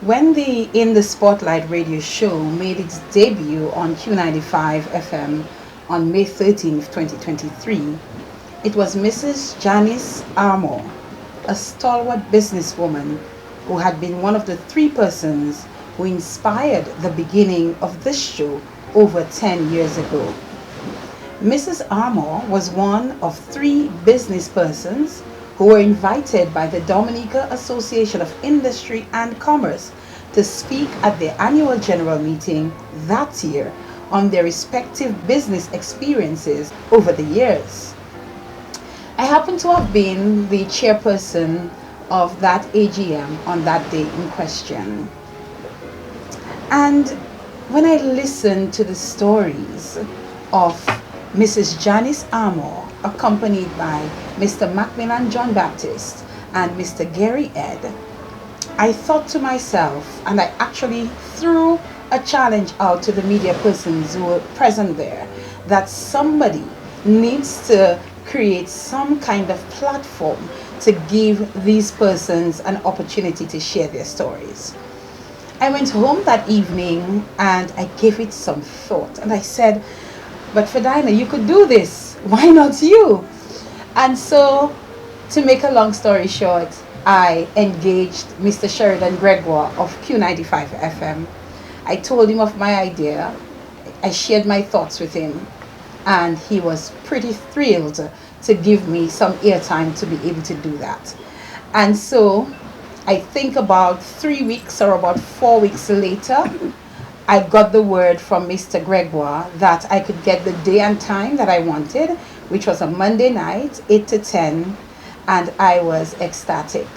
When the In the Spotlight radio show made its debut on Q95 FM on May 13th, 2023, it was Mrs. Janice Armour, a stalwart businesswoman who had been one of the three persons who inspired the beginning of this show over 10 years ago. Mrs. Armour was one of three business persons who were invited by the Dominica Association of Industry and Commerce to speak at their annual general meeting that year on their respective business experiences over the years. I happen to have been the chairperson of that AGM on that day in question. And when I listened to the stories of Mrs. Janice Armour, accompanied by Mr. Macmillan John Baptist and Mr. Gary Ed, I thought to myself, and I actually threw a challenge out to the media persons who were present there, that somebody needs to create some kind of platform to give these persons an opportunity to share their stories. I went home that evening and I gave it some thought, and I said, but Ferdina, you could do this. Why not you? And so, to make a long story short, I engaged Mr. Sheridan Gregoire of Q95 FM. I told him of my idea. I shared my thoughts with him, and he was pretty thrilled to give me some airtime to be able to do that. And so, I think about 3 weeks or about 4 weeks later, I got the word from Mr. Gregoire that I could get the day and time that I wanted, which was a Monday night, 8 to 10, and I was ecstatic.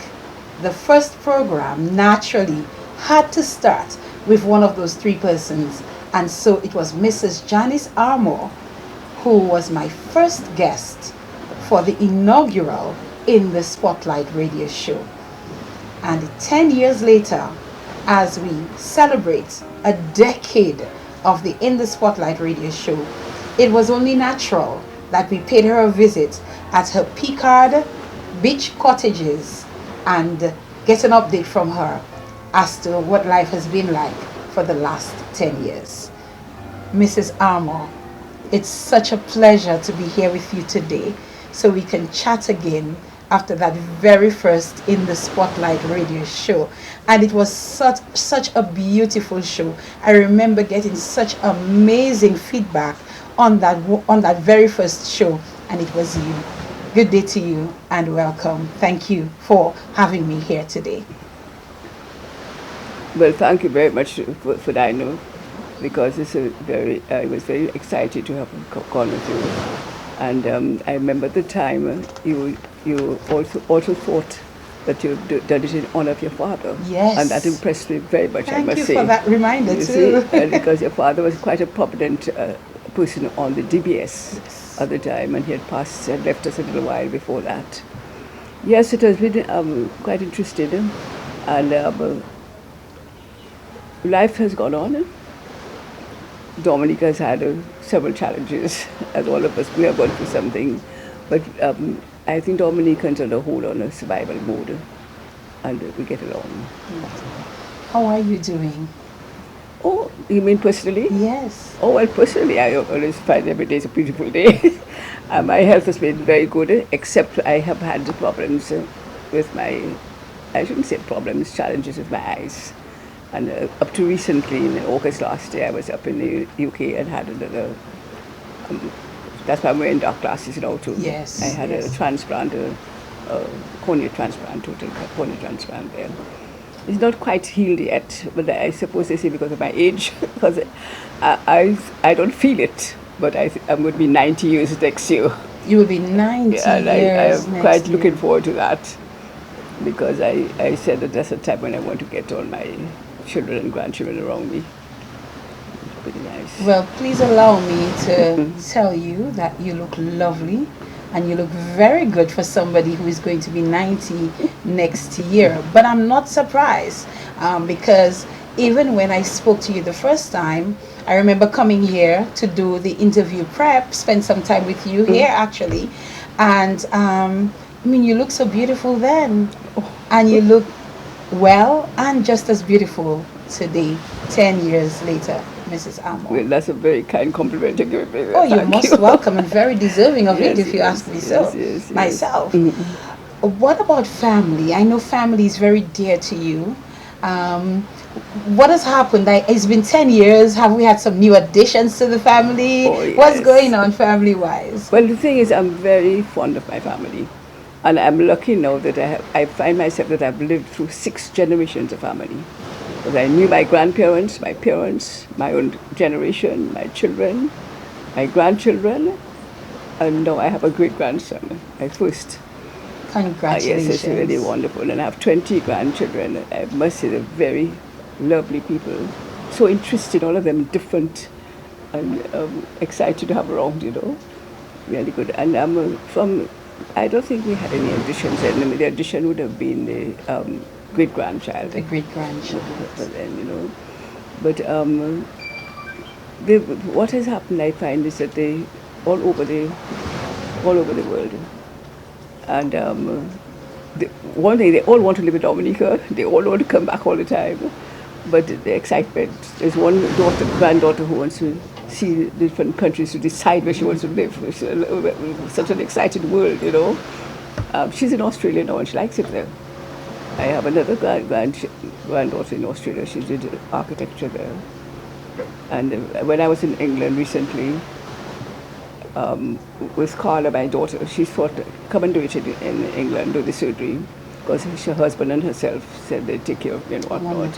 The first program naturally had to start with one of those three persons, and so it was Mrs. Janice Armour who was my first guest for the inaugural In the Spotlight radio show. And 10 years later, as we celebrate a decade of the In the Spotlight radio show, it was only natural that we paid her a visit at her Picard Beach Cottages and get an update from her as to what life has been like for the last 10 years. Mrs. Armour, it's such a pleasure to be here with you today so we can chat again after that very first In the Spotlight radio show. And it was such a beautiful show. I remember getting such amazing feedback on that very first show, and it was you. Good day to you and welcome. Thank you for having me here today. Well, thank you very much for Dino, because I was very excited to have a call with you. And I remember at the time you also thought that you done it in honor of your father. Yes. And that impressed me very much, I must say. Thank you for that reminder too. Because your father was quite a prominent person on the DBS at the time, and he had left us a little while before that. Yes, it has been quite interesting, and life has gone on. Dominica has had several challenges, as all of us. We have gone through something, but I think Dominicans on the whole on a survival mode, and we get along. How are you doing? Oh, you mean personally? Yes. Oh, well, personally, I always find every day is a beautiful day. My health has been very good, except I have had problems with I shouldn't say problems, challenges with my eyes. And up to recently, in August last year, I was up in the UK and had another, that's why I'm wearing dark glasses now too. Yes. I had a transplant, a cornea transplant, total cornea transplant there. It's not quite healed yet, but I suppose they say because of my age, because I don't feel it, but I'm going to be 90 years next year. You will be 90 and years I'm quite looking forward to that, because I said that that's a time when I want to get all my children and grandchildren around me. It's pretty nice. Well, please allow me to tell you that you look lovely. And you look very good for somebody who is going to be 90 next year. But I'm not surprised because even when I spoke to you the first time, I remember coming here to do the interview prep, spend some time with you here actually. And I mean, you look so beautiful then. And you look well and just as beautiful today, 10 years later, Mrs. Armour. Well, that's a very kind compliment to give me. Oh, you're most welcome and very deserving of it, if you ask me so. Yes. Myself. What about family? I know family is very dear to you. What has happened? It's been 10 years. Have we had some new additions to the family? Oh, yes. What's going on family-wise? Well, the thing is, I'm very fond of my family. And I'm lucky now that I find myself that I've lived through 6 generations of family. Because I knew my grandparents, my parents, my own generation, my children, my grandchildren, and now I have a great-grandson, my first. Congratulations. Yes, it's really wonderful. And I have 20 grandchildren. I must say they're very lovely people. So interesting, all of them different and excited to have around, Really good. And I don't think we had any additions. And the addition would have been the great-grandchild. The great-grandchild. But what has happened, I find, is that they all over the world. And one thing, they all want to live in Dominica. They all want to come back all the time. But the excitement, there's one granddaughter who wants to see different countries to decide where she wants to live. It's such an exciting world, She's in Australia now and she likes it there. I have another granddaughter in Australia. She did architecture there. And when I was in England recently, with Carla, my daughter, she thought, come and do it in England, do the surgery. Because her husband and herself said they'd take care of me and whatnot.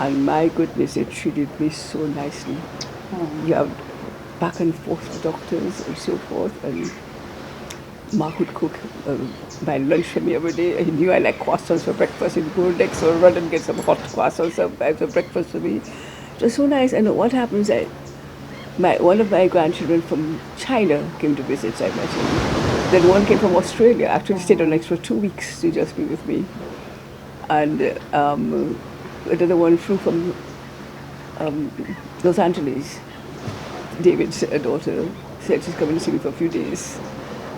And my goodness, they treated me so nicely. You have back and forth doctors and so forth. And Mark would cook my lunch for me every day. He knew I like croissants for breakfast. He'd go next or run and get some hot croissants for breakfast for me. It was so nice. And what happens, one of my grandchildren from China came to visit, I met him. Then one came from Australia, actually stayed on extra 2 weeks to just be with me. And another one flew from Los Angeles. David's daughter said she's coming to see me for a few days.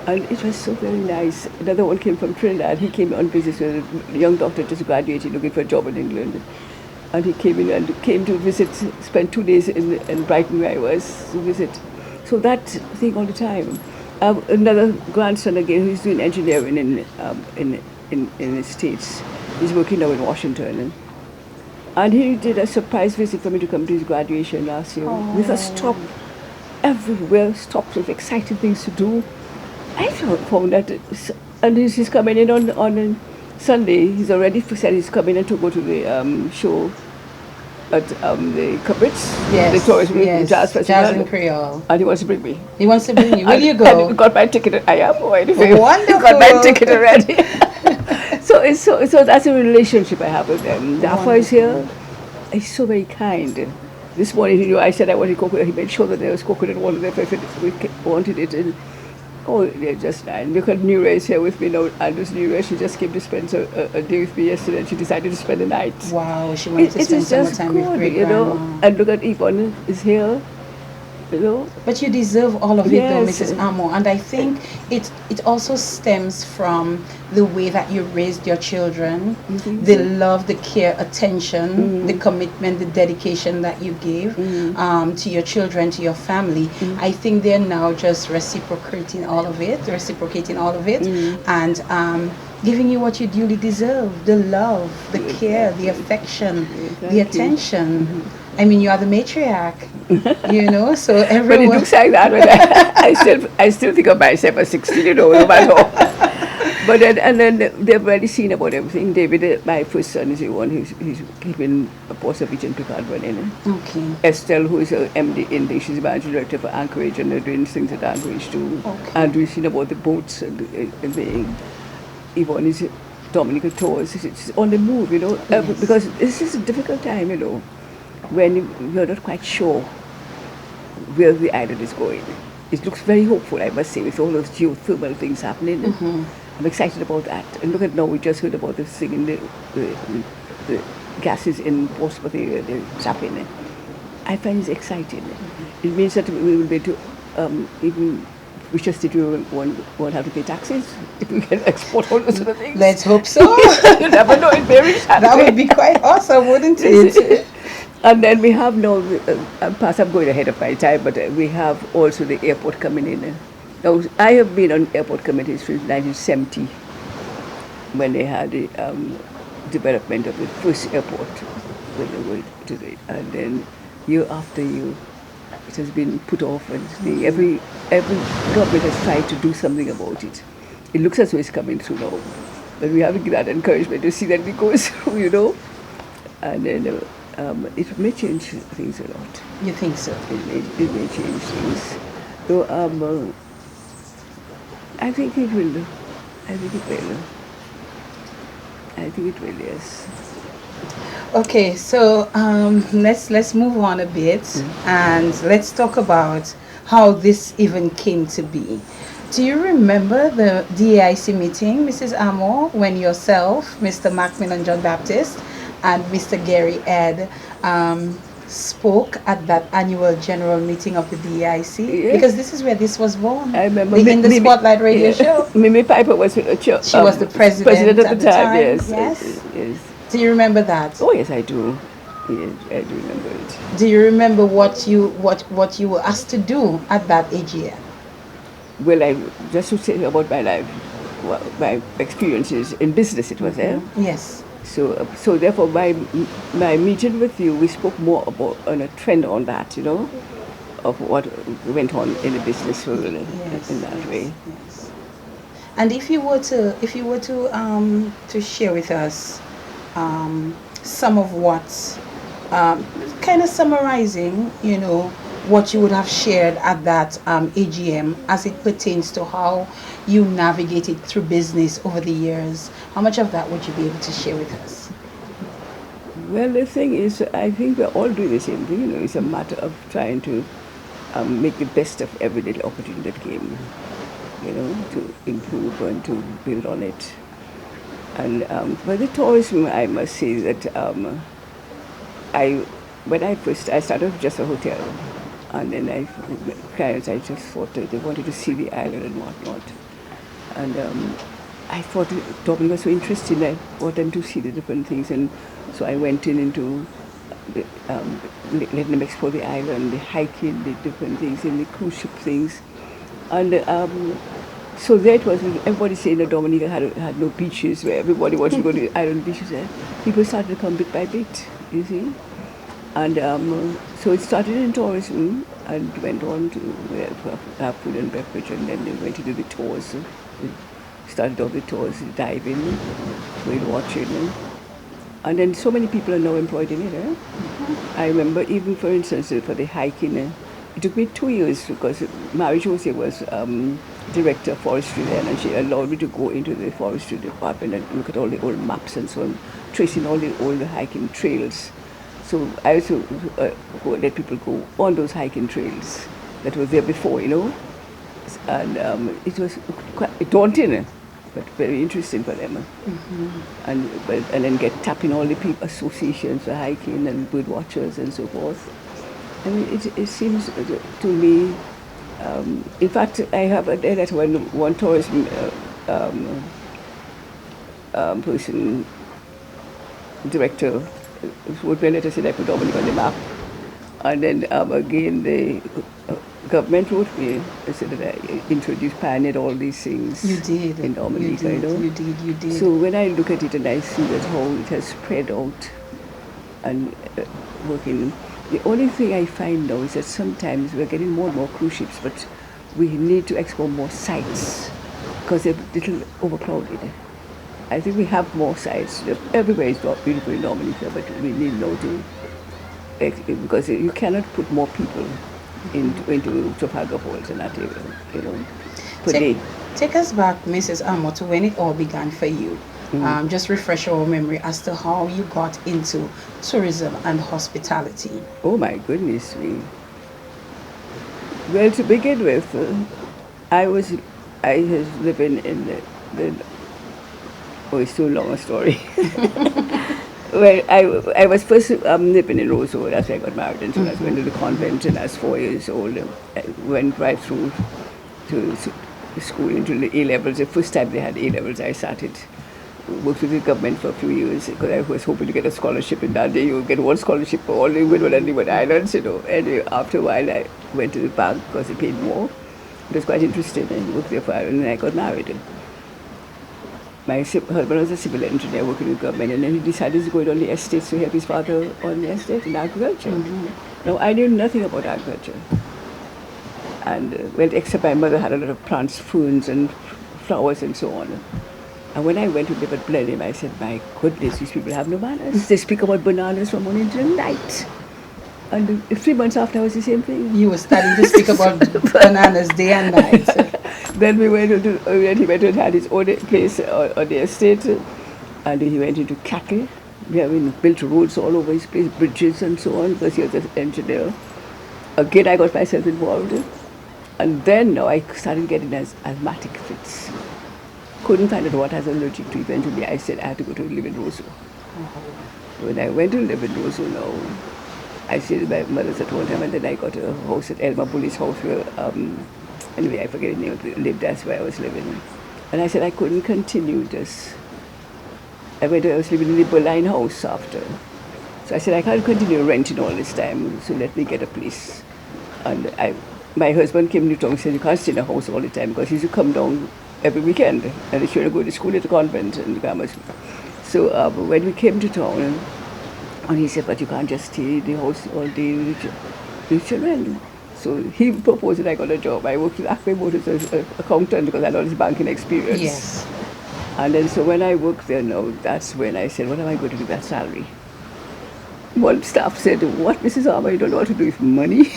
And it was so very nice. Another one came from Trinidad. He came on visit with a young doctor just graduated looking for a job in England. And he came in and came to visit, spent 2 days in Brighton where I was to visit. So that thing all the time. Another grandson again who's doing engineering in the States. He's working now in Washington. And he did a surprise visit for me to come to his graduation last year. With a stop everywhere, stops with exciting things to do. I found that, and he's coming in on Sunday. He's already said he's coming in to go to the show at the Cabrits, the tourist jazz festival. Jazz and Creole. And he wants to bring me. He wants to bring you. Will you go? And got my ticket. I am going. Wonderful. Got my ticket already. So that's a relationship I have with them. The Alpha is here. He's so very kind. This morning, I said I wanted coconut. He made sure that there was coconut water there if we wanted it. And they're just nice. Look at New Ray's here with me now. Andrew's New Ray, she just came to spend a day with me yesterday and she decided to spend the night. Wow, she wanted to spend some more time with great-grandma. And look at Yvonne is here. But you deserve all of it though, Mrs. Armour. And I think it also stems from the way that you raised your children, the love, the care, attention, the commitment, the dedication that you gave to your children, to your family. I think they're now just reciprocating all of it, and giving you what you duly deserve, the love, the care, the affection, the attention. I mean, you are the matriarch, so everyone... But it looks like that, but I still think of myself as 16, no matter what. But then they've already seen about everything. David, my first son, is the one who's keeping a Port Beach and Picard running. Okay. Estelle, who is an MD in English, she's the managing director for Anchorage, and they're doing things at Anchorage too. Okay. And we've seen about the boats and the Yvonne is Dominica tours. It's on the move, Yes. because this is a difficult time, when you're not quite sure where the island is going. It looks very hopeful, I must say, with all those geothermal things happening. I'm excited about that. And look at now, we just heard about this thing in the gases in Portsmouth area, the zapping. I find it exciting. It means that we will be able to, even we just did won't have to pay taxes if we can export all those sort of things. Let's hope so. You never know. very sad. That would be quite awesome, wouldn't it? And then we have now, perhaps I'm going ahead of my time, but we have also the airport coming in. Now, I have been on airport committees since 1970, when they had the development of the first airport, when they were to the, and then year after year, it has been put off, and every government has tried to do something about it. It looks as though it's coming through now, but we haven't given that encouragement to see that it goes through, and then it may change things a lot. You think so? It may change things. So I think it will. I think it will. I think it will, yes. Okay, so let's move on a bit, and let's talk about how this even came to be. Do you remember the DAIC meeting, Mrs. Armour, when yourself, Mr. Macmillan John Baptist, and Mr. Gary Ed spoke at that annual general meeting of the DAIC? Yes. Because this is where this was born. I remember in the Spotlight radio show. Mimi Piper was she was the president at the time. Yes. Yes. Do you remember that? Oh yes, I do. Yes, I do remember it. Do you remember what you were asked to do at that AGM? Well, I just to say about my life, my experiences in business. It was there. Yes. So therefore, my meeting with you, we spoke more about on a trend on that, of what went on in the business world in that way. Yes. And if you were to share with us some of what, kind of summarizing, what you would have shared at that AGM as it pertains to how you navigated through business over the years, how much of that would you be able to share with us? Well, the thing is, I think we're all doing the same thing. It's a matter of trying to make the best of every little opportunity that came, to improve and to build on it. And for the tourism, I must say that when I started with just a hotel, and then clients, I just thought that they wanted to see the island and whatnot. And I thought Dublin was so interesting. I wanted them to see the different things, and so I went into letting them explore the island, the hiking, the different things, and the cruise ship things. And so that was, everybody saying that Dominica had no beaches, where everybody wanted to go to the island beaches. People started to come bit by bit, you see. And so it started in tourism and went on to have food and beverage, and then they went to do the tours. We started off the tours, diving, whale watching, and then so many people are now employed in it. I remember even, for instance, for the hiking, it took me 2 years because Mary Jose was director of forestry then, and she allowed me to go into the forestry department and look at all the old maps and so on, tracing all the old hiking trails. So I also let people go on those hiking trails that were there before, and it was quite daunting, but very interesting for them. And then get tapping all the people, associations for hiking and bird watchers and so forth. I mean, it seems to me, in fact, I have a letter when one tourism person, director, wrote me a letter saying I put Dominica on the map. And then again, the government wrote me and said that I introduced, pioneered all these things. You did. In Dominica, You did. So when I look at it and I see that how it has spread out and working, the only thing I find now is that sometimes we're getting more and more cruise ships, but we need to explore more sites because they're a little overcrowded. I think we have more sites. Everywhere is beautiful in Dominica, but we need now to, because you cannot put more people into Trafalgar Falls and that area, per day. Take us back, Mrs. Armour, to when it all began for you. Just refresh our memory as to how you got into tourism and hospitality. Oh my goodness me. Well, to begin with, I was living in the oh, it's too long a story. Well, I was first living in Roseau. That's where I got married, and so I went to the convent, and I was 4 years old. I went right through to school into the A-levels. The first time they had A-levels, I started worked with the government for a few years because I was hoping to get a scholarship. In that day, you get one scholarship for all the Windward and Leeward Islands, Anyway, after a while, I went to the bank because they paid more. It was quite interesting. I worked there for a while, and then I got married. My husband was a civil engineer working with government, and then he decided to go on the estates to help his father on the estate in agriculture. Now, I knew nothing about agriculture. And, except my mother had a lot of plants, ferns, and flowers, and so on. And when I went to live at Blenheim, I said, my goodness, these people have no manners. They speak about bananas from morning till night. And 3 months after, I was the same thing. You were starting to speak about bananas day and night. Then he went and had his own place on the estate, and he went into cattle. We built roads all over his place, bridges and so on, because he was an engineer. Again, I got myself involved. And then now I started getting asthmatic fits. Couldn't find out what I was allergic to. Eventually, I said I had to go to live in Roseau. When I went to live in Roseau now, I stayed with my mother's at one time, and then I got a house at Elmer Bully's house where, anyway, I forget the name of the name, that's where I was living. And I said I couldn't continue this. I was living in the Berlin house after. So I said I can't continue renting all this time, so let me get a place. And my husband came to town and said, you can't stay in a house all the time because he used to come down every weekend, and he should go to school at the convent in the grammar school. So when we came to town, and he said, but you can't just stay in the house all day with children. So he proposed that I got a job. I worked with Acme Motors as an accountant because I had all this banking experience. Yes. And then so when I worked there now, that's when I said, what am I going to do with that salary? One staff said, what, Mrs. Armour, you don't know what to do with money?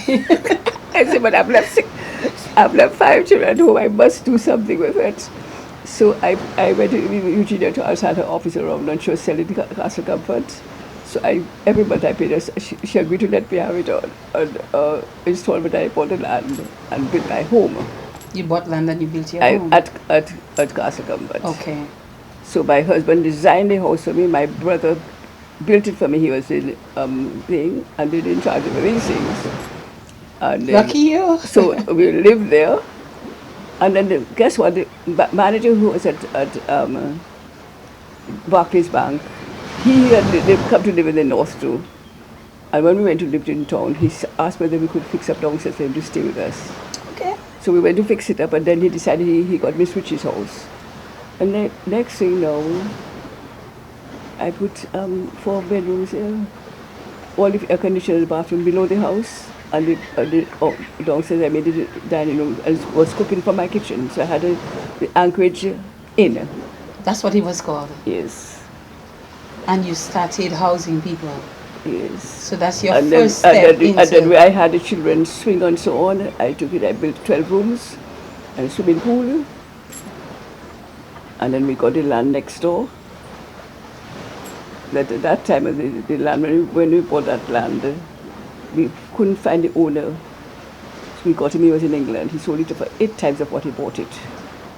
I said, but I've left 5 children at home, I must do something with it. So I went to Eugenia Charles had her office around, and she was selling Castle Comfort. So every month I paid her, she agreed to let me have it on installment. I bought the land and built my home. You bought land and you built your home? At Castle Comfort. Okay. So my husband designed the house for me, my brother built it for me, he was in thing, and they didn't charge him for these things. And lucky you. So we lived there, and then guess what? The manager who was at Barclays Bank, they've come to live in the north too. And when we went to live in town, he asked whether we could fix up downstairs for him to stay with us. Okay. So we went to fix it up, and then he decided he got Miss Richie's house. And the next thing now, I put 4 bedrooms here, all the air conditioned in the bathroom below the house. And downstairs I made a dining room and was cooking from my kitchen. So I had the Anchorage Inn. That's what it was called? Yes. And you started housing people? Yes. So that's your first step into... And then I had the children's swing and so on. I built 12 rooms and a swimming pool. And then we got the land next door. At that time, the land, when we bought that land, we couldn't find the owner. So we got him, he was in England. He sold it for 8 times of what he bought it.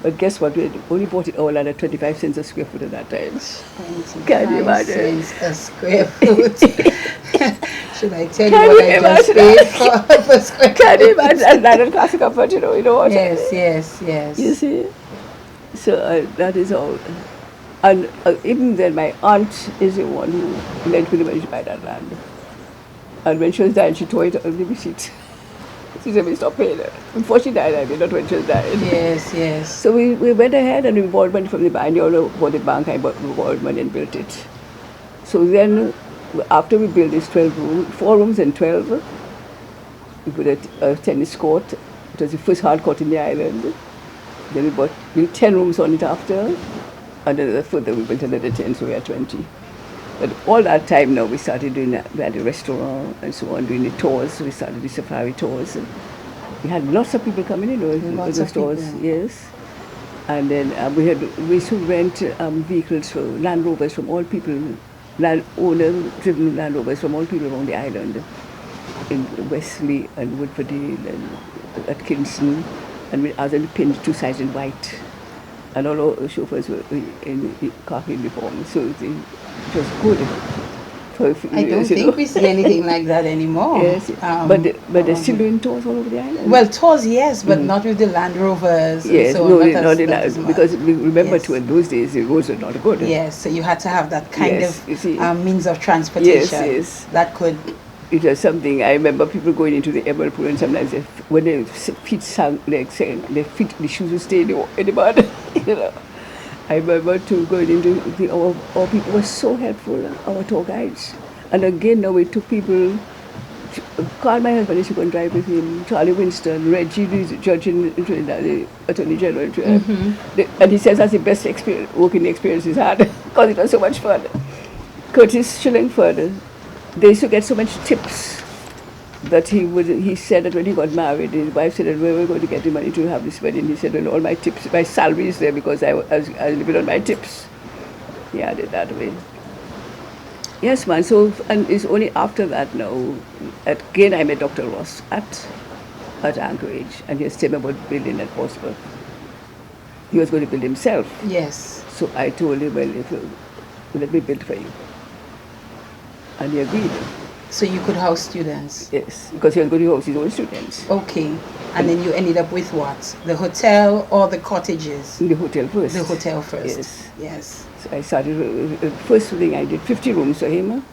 But guess what? We only bought it all at 25 cents a square foot at that time. Can you imagine? 25 cents a square foot. Should I tell you what I just paid for a square foot? Can you imagine? That is classic comfort, you know what? Yes. You see? So that is all. And even then, my aunt is the one who lent me the money to buy that land. And when she was dying, she tore it on the receipt. She said, we stopped paying her. Before she died, I mean, not when she was dying. Yes. So we went ahead and we borrowed money from the bank. And you for the bank, I borrowed money and built it. So then, after we built this 4 rooms and 12, we put a tennis court. It was the first hard court in the island. Then we built 10 rooms on it after. And then further we built another 10, so we had 20. But all that time now we started doing we had a restaurant and so on, doing the tours. We started the safari tours. And we had lots of people coming in those stores, yes. And then we used to rent vehicles for Land Rovers from all people, owner-driven Land Rovers from all people around the island, in Wesley and Woodfordale and at Kingston, and we had them pinned 2 sides in white. And all our chauffeurs were in khaki uniform, so it was good. for a few I don't years, you think know. we see anything like that anymore. Yes, but they're still doing tours all over the island. Well, tours, yes, but not with the Land Rovers and Yes, so no, on. not in Not that, as much. because we remember Yes. too, in those days the roads were not good. Yes, so you had to have that kind Yes, you see. of means of transportation. Yes. That could. It was something. I remember people going into the Emerald Pool, and sometimes when their feet sank, like saying their feet, the shoes would stay in the mud. You know. I remember too going into our people were so helpful, our tour guides. And again, now we took people. Called my husband, he should go and drive with him. Charlie Winston, Reggie, the judge in Trinidad, the Attorney General in Trinidad. And he says that's the best working experience he's had because it was so much fun. Curtis Shillingford, they used to get so much tips that he said that when he got married, his wife said that we were going to get the money to have this wedding. He said, well, all my tips, my salary is there because I was living on my tips. He had it that way. Yes, man. So, and it's only after that now, again I met Dr. Ross at Anchorage, and he was telling me about building at Portsmouth. He was going to build himself. Yes. So I told him, well, let me build for you. And he agreed. So you could house students? Yes, because he was going to house his own students. Okay. And then you ended up with what? The hotel or the cottages? In the hotel first. The hotel first. Yes. Yes. So I started, the first thing I did, 50 rooms for him.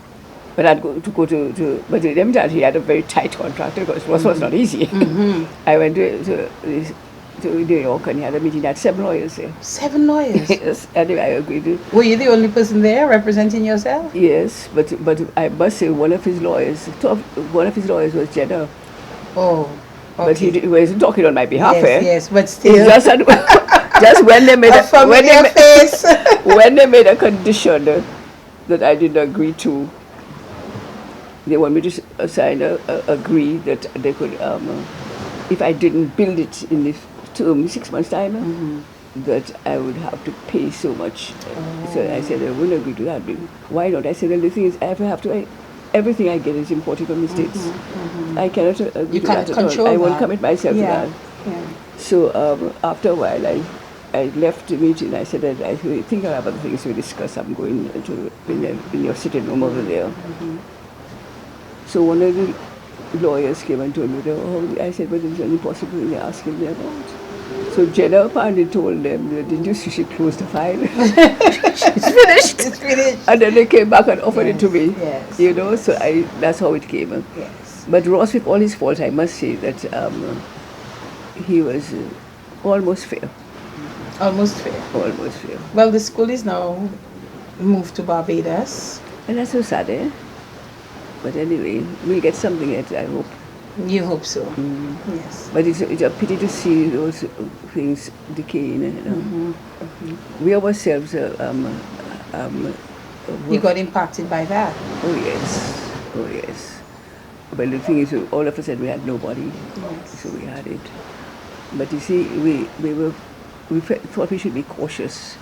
But I'd go to but let me tell you, he had a very tight contract because it was not easy. I went to New York and he had a meeting. He had 7 lawyers there. 7 lawyers? Yes, anyway, I agreed to. Were you the only person there representing yourself? Yes, but I must say one of his lawyers was Jenna. Oh, okay. But he wasn't talking on my behalf. Yes, eh? yes, but still. It's just when they made face. when they made a condition that I didn't agree to, they want me to sign agree that they could, if I didn't build it in the 6 months' time, that I would have to pay so much. So I said I wouldn't agree to that. Why not? I said, well, the thing is, everything I get is imported from the States. I cannot agree to that at all. I won't commit myself to that. Yeah. So after a while, I left the meeting. I said that I think I have other things to discuss. I'm going to in your sitting room over there. So one of the lawyers came and told me, I said, but there's any possible thing they're asking me about. So Jenna apparently told them that didn't you see she closed the file? It's finished. It's finished. And then they came back and offered it to me. Yes. You know, so that's how it came. Yes. But Ross, with all his faults, I must say that he was almost fair. Almost fair. Almost fair. Well, the school is now moved to Barbados. And that's so sad, eh? But anyway, we'll get something yet, I hope. You hope so. Yes. But it's a pity to see those things decaying. You know? We ourselves, You got impacted by that. Oh yes. But the thing is, all of a sudden we had nobody, so we had it. But you see, we thought we should be cautious.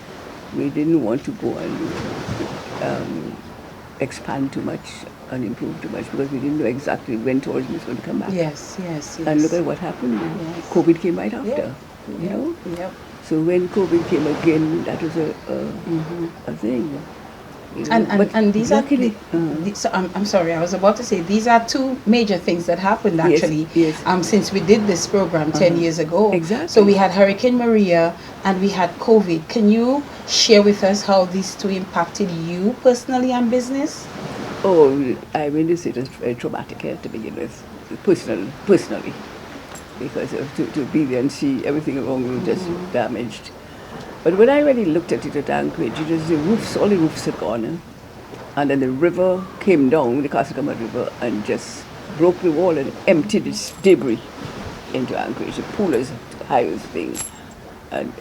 We didn't want to go and expand too much and improve too much because we didn't know exactly when tourism was going to come back. Yes. And look at what happened. Yes. COVID came right after. You know. Yep. So when COVID came again, that was a thing. You know? And these luckily, I'm sorry, I was about to say these are 2 major things that happened actually. Yes. Since we did this program 10 years ago. Exactly. So we had Hurricane Maria and we had COVID. Can you share with us how these 2 impacted you personally and business? Oh, I mean, it was very traumatic to begin with, personally, because to be there and see everything around you just damaged. But when I really looked at it at Anchorage, it was the roofs, all the roofs had gone. And then the river came down, the Casacama River, and just broke the wall and emptied its debris into Anchorage. The pool is the highest thing. And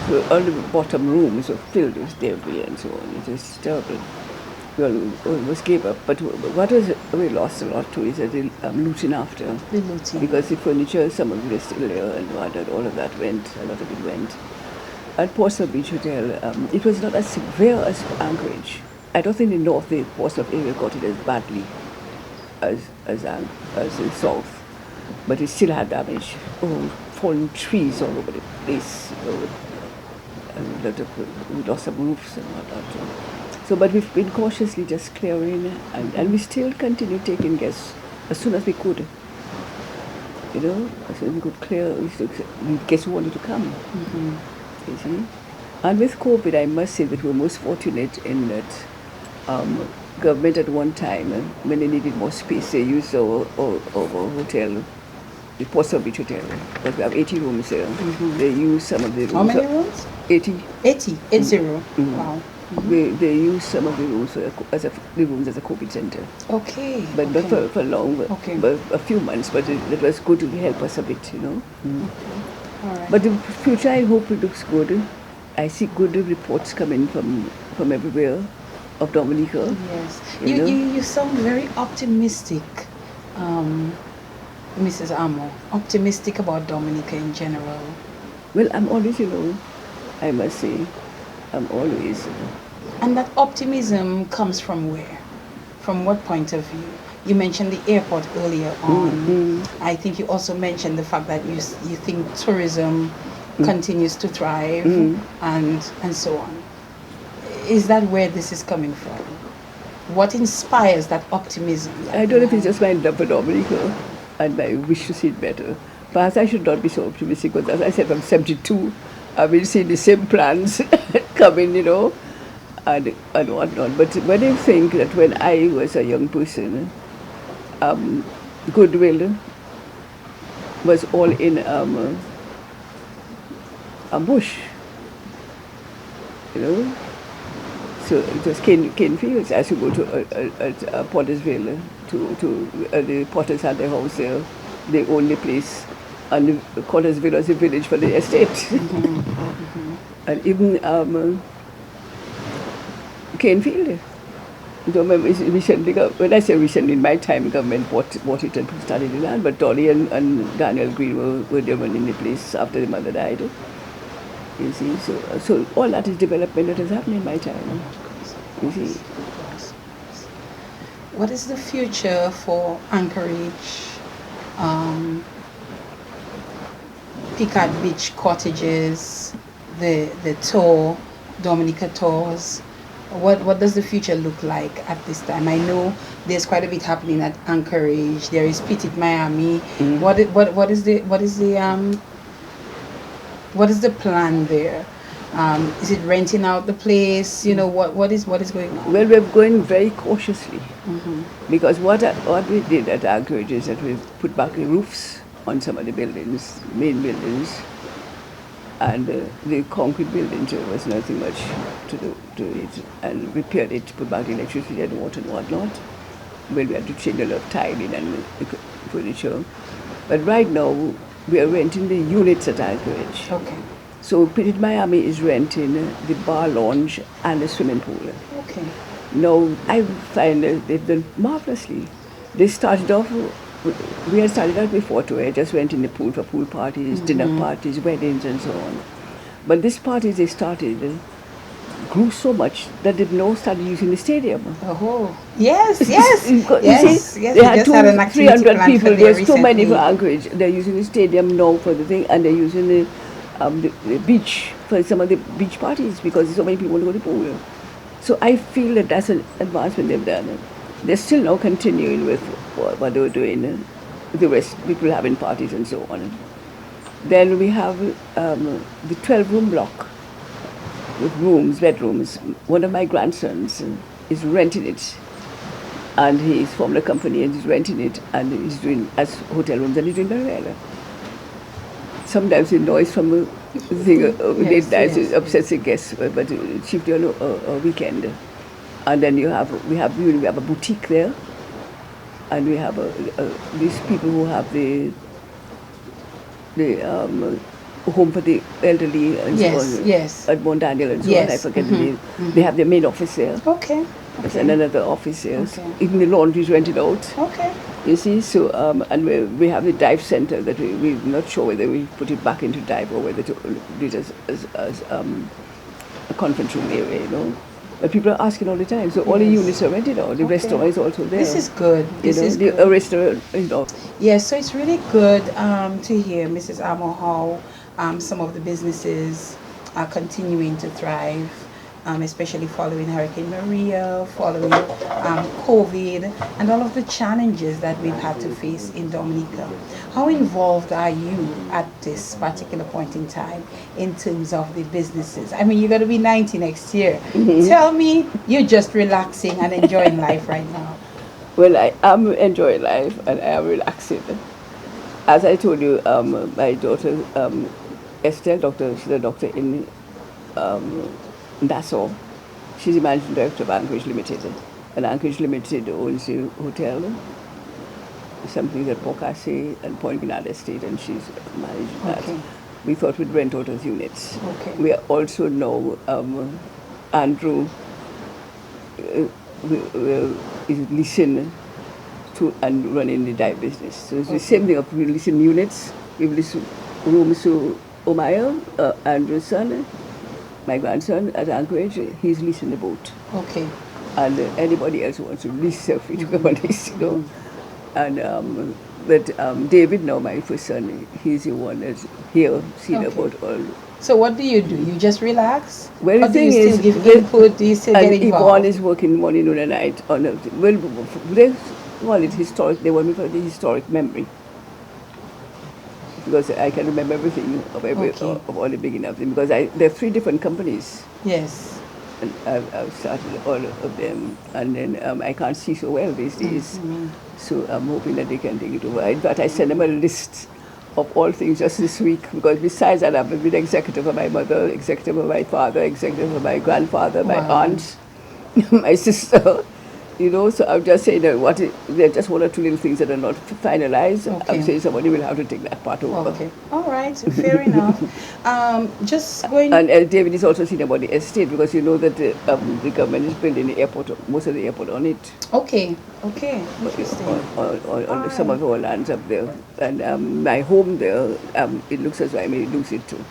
so all the bottom rooms were filled with debris and so on. It was terrible. We almost gave up. But what we lost a lot too is the looting after. The looting. Because the furniture, some of it is still there, and all of that went, a lot of it went. At Portsmouth Beach Hotel, it was not as severe as Anchorage. I don't think the north, the Portsmouth area got it as badly as the south. But it still had damage. Fallen trees all over the place. And we lost some roofs and whatnot. So, but we've been cautiously just clearing, and we still continue taking guests as soon as we could. You know, as soon as we could clear, we guests who wanted to come. You see? And with COVID, I must say that we're most fortunate in that government at one time, when they needed more space, they used our hotel, the Picard Beach Hotel, because we have 80 rooms there. They used some of the rooms. How many rooms? 80. 80. 80. Wow. They used some of the rooms as a COVID center. Okay. But okay. for long, but a few months, but it was good to help us a bit, you know. Okay. All right. But the future, I hope it looks good. I see good reports coming from everywhere of Dominica. Yes. You sound very optimistic, Mrs. Armour. Optimistic about Dominica in general. Well, I'm always, I must say, I'm always. And that optimism comes from where? From what point of view? You mentioned the airport earlier on. I think you also mentioned the fact that you think tourism continues to thrive and so on. Is that where this is coming from? What inspires that optimism? I don't know if it's just my love for Dominica and my wish to see it better. Perhaps I should not be so optimistic, because as I said, from 72, I've been seeing the same plans coming, and whatnot. But when I think that when I was a young person, goodwill was all in a bush, So it was cane fields. As you go to Pottersville, the Potters had their house there, the only place, and the Pottersville was a village for the estate. And even cane field. Recently, when I say recently, in my time, government bought it and started the land, but Dolly and Daniel Green were there running the place after the mother died. You see, so all that is development that has happened in my time. You see. What is the future for Anchorage, Picard Beach Cottages, the tour, Dominica tours? What does the future look like at this time? I know there's quite a bit happening at Anchorage. There is Petit Miami. What is the plan there? Is it renting out the place? What is going on? Well, we're going very cautiously, because what we did at Anchorage is that we put back the roofs on some of the buildings, main buildings, and the concrete building was nothing much to do to it, and repaired it, put back the electricity and water and whatnot. Well, we had to change a lot of tiling and furniture. But right now, we are renting the units at Anchorage. Okay. So Petit Miami is renting the bar lounge and the swimming pool. Okay. Now, I find that they've done marvelously. They started off, we had started out before too, just renting the pool for pool parties, dinner parties, weddings and so on. But this parties they started grew so much that they've now started using the stadium. Oh, yes. They had 300 people. There's so many for Anchorage. They're using the stadium now for the thing, and they're using the beach for some of the beach parties, because so many people want to go to the pool. So I feel that that's an advancement they've done. They're still now continuing with what they were doing. The rest, people having parties and so on. Then we have the 12-room block with rooms, bedrooms. One of my grandsons is renting it, and he's from the company and he's renting it, and he's doing as hotel rooms, and he's doing very well. Sometimes the noise from the thing late nights upsets the guests, but chiefly on a weekend. And then we have a boutique there, and we have these people who have the home for the elderly and so on. Yes. At Mount Daniel and so on. I forget the name. They have their main office there. Okay. And another office there. Okay. Even the laundry is rented out. Okay. You see, so and we have the dive center that we're not sure whether we put it back into dive or whether to do it as a conference room area, But people are asking all the time. So all the units are rented out. The restaurant is also there. This is good. The restaurant, Yes, so it's really good to hear, Mrs. Armour, how some of the businesses are continuing to thrive. especially following Hurricane Maria, following COVID, and all of the challenges that we've had to face in Dominica. How involved are you at this particular point in time in terms of the businesses? I mean, you're going to be 90 next year. Tell me you're just relaxing and enjoying life right now. Well, I am enjoying life and I am relaxing. As I told you, my daughter, Estelle, she's a doctor in Nassau. She's the managing director of Anchorage Limited. And Anchorage Limited owns a hotel, something at Pocasset and Point Grenada Estate, and she's managing that. We thought we'd rent out those units. We are also now, Andrew is leasing to and running the dye business. So it's the same thing of we leasing units, we lease rooms to Omaya, Andrew's son, my grandson at Anchorage, he's leasing the boat. And anybody else who wants to lease, free to come and lease, And David, now my first son, he's the one that's here, seeing about all. So what do? You just relax? Well, or the do thing you still is, give input? Do you still get involved? Yvonne is working morning, noon, and night on a, well, they call it historic. They want me for the historic memory because I can remember everything of all the beginning of them. Because there are 3 different companies. Yes. And I've started all of them, and then I can't see so well these days. So I'm hoping that they can take it over. In fact, I sent them a list of all things just this week, because besides that, I've been executive for my mother, executive for my father, executive for my grandfather, my aunt, my sister, so I'm just saying that there are just 1 or 2 little things that are not finalized. I'm saying somebody will have to take that part over. All right, fair enough. Just going... And David is also seeing about the estate, because you know that the government is building the airport, most of the airport on it. Okay, interesting. On some of our lands up there. And my home there, it looks as though I may lose it too.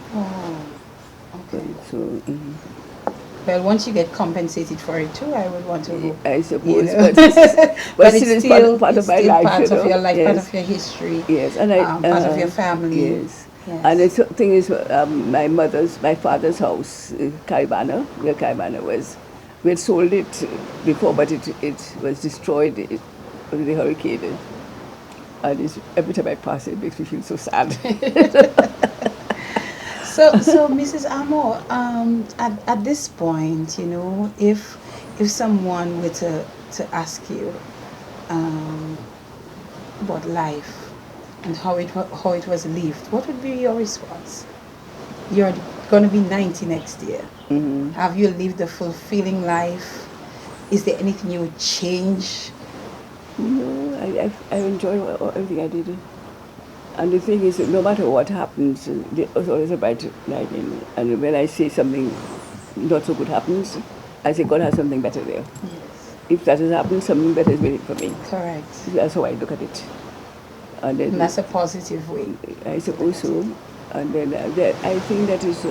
So... Well, once you get compensated for it too, I would want to go. I suppose, but it's still part of my life, part of your life, part of your history, and part of your family. Yes. And the thing is, my father's house, Kaibana, where Kaibana was, we had sold it before, but it was destroyed with the hurricane. And every time I pass it makes me feel so sad. So Mrs. Armour, at this point, if someone were to ask you about life and how it was lived, what would be your response? You're going to be 90 next year. Have you lived a fulfilling life? Is there anything you would change? No, I enjoy everything I did. And the thing is, no matter what happens, there's always a bright light in. And when I say something not so good happens, I say God has something better there. Yes. If that has happened, something better is waiting for me. Correct. That's how I look at it. And that's a positive way. I suppose so. And then I think that is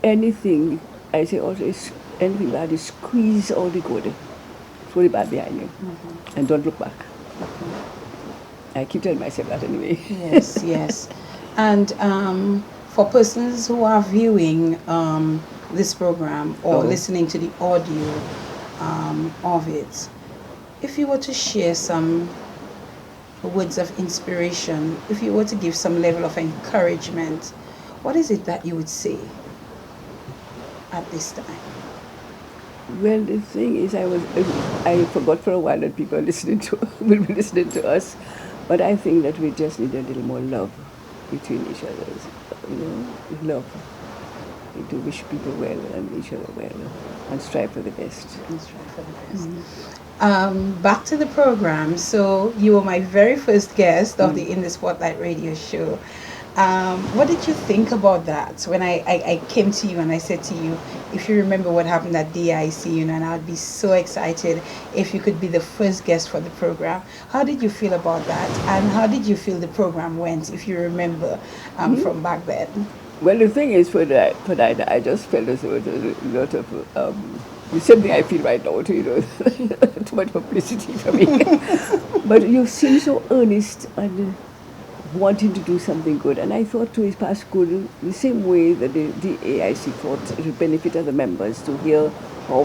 anything, I say also, anything bad is squeeze all the good. Throw the bad behind you. And don't look back. I keep telling myself that anyway. Yes. And for persons who are viewing this program or listening to the audio of it, if you were to share some words of inspiration, if you were to give some level of encouragement, what is it that you would say at this time? Well, the thing is, I forgot for a while that people will be listening to us. But I think that we just need a little more love between each other, love. To wish people well and each other well, and strive for the best. Back to the program. So you were my very first guest of the In the Spotlight radio show. What did you think about that when I came to you and I said to you, if you remember what happened that day I see you, and I'd be so excited if you could be the first guest for the program. How did you feel about that? And how did you feel the program went, if you remember from back then? Well, the thing is, for that, I just felt as though there was a lot of the same thing I feel right now, too, too much publicity for me. But you seem so earnest and wanting to do something good. And I thought to his past good, the same way that the AIC thought it would benefit other members to hear how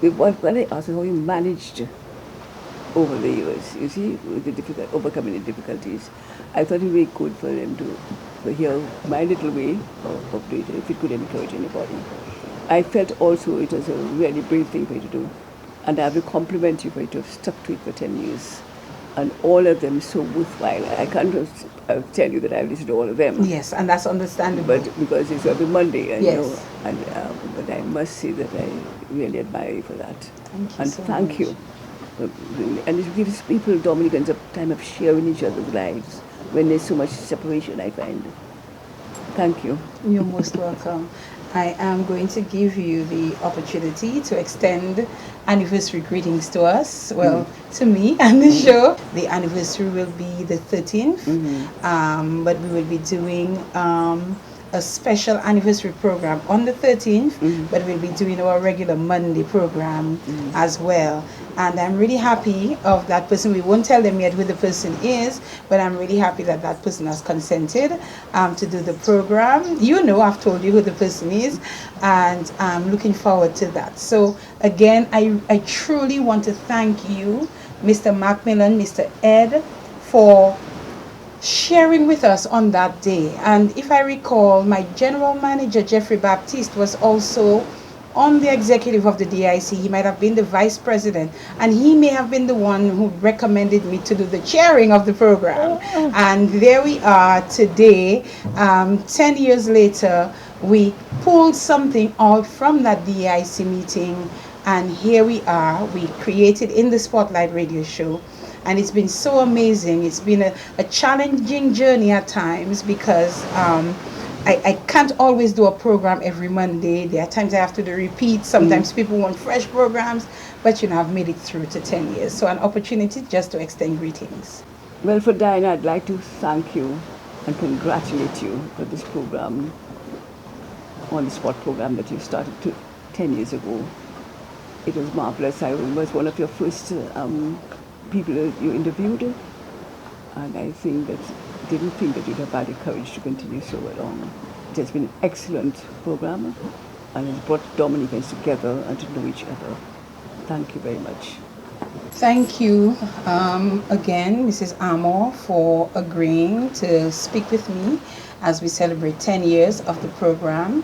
what I asked, how you managed over the years, you see, with the overcoming the difficulties. I thought it would be good for them to hear my little way of doing it, if it could encourage anybody. I felt also it was a really brave thing for you to do. And I have to compliment you for it to have stuck to it for 10 years. And all of them so worthwhile. I can't tell you that I've listened to all of them. Yes, and that's understandable. But because it's every Monday, yes. You know, and, but I must say that I really admire you for that. Thank you and so thank much. You. And it gives people, Dominicans, a time of sharing each other's lives when there's so much separation, I find. Thank you. You're most welcome. I am going to give you the opportunity to extend anniversary greetings to us, well, to me and the show. The anniversary will be the 13th, but we will be doing a special anniversary program on the 13th, but we'll be doing our regular Monday program as well. And I'm really happy of that person. We won't tell them yet who the person is, but I'm really happy that that person has consented to do the program. You know, I've told you who the person is, and I'm looking forward to that. So again, I truly want to thank you, Mr. Macmillan, Mr. Ed, for sharing with us on that day. And if I recall, my general manager, Jeffrey Baptiste, was also on the executive of the DIC. He might have been the vice president, and he may have been the one who recommended me to do the chairing of the program. And there we are today, 10 years later. We pulled something out from that DIC meeting, and here we are. We created In the Spotlight radio show, and it's been so amazing. It's been a challenging journey at times because I can't always do a program every Monday. There are times I have to do repeats. Sometimes people want fresh programs, but you know, I've made it through to 10 years. So an opportunity just to extend greetings. Well, for Diana, I'd like to thank you and congratulate you for this program, On the Spot program that you started 10 years ago. It was marvelous. I was one of your first people you interviewed, and I think that didn't think that you'd have had the courage to continue so long. It has been an excellent program, and it's brought Dominicans together and to know each other. Thank you very much. Thank you again, Mrs. Armour, for agreeing to speak with me as we celebrate 10 years of the program.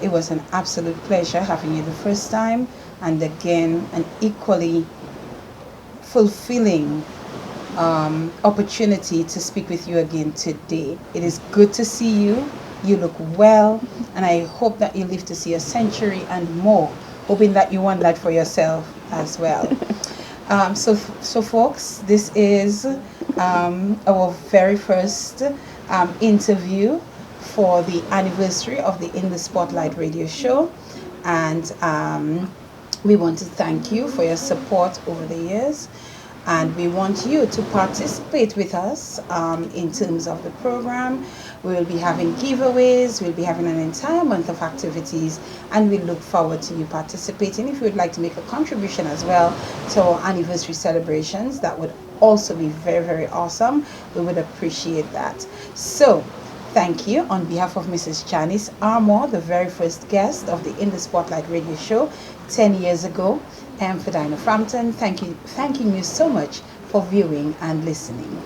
It was an absolute pleasure having you the first time, and again, an equally fulfilling opportunity to speak with you again today. It is good to see you. You look well, and I hope that you live to see a century and more, hoping that you want that for yourself as well. So folks, this is our very first interview for the anniversary of the In the Spotlight radio show, and we want to thank you for your support over the years. And we want you to participate with us in terms of the program. We will be having giveaways, we'll be having an entire month of activities, and we look forward to you participating. If you would like to make a contribution as well to our anniversary celebrations, that would also be very, very awesome. We would appreciate that. So, thank you on behalf of Mrs. Janice Armour, the very first guest of the In the Spotlight radio show 10 years ago. And Ferdina Frampton, thanking you so much for viewing and listening.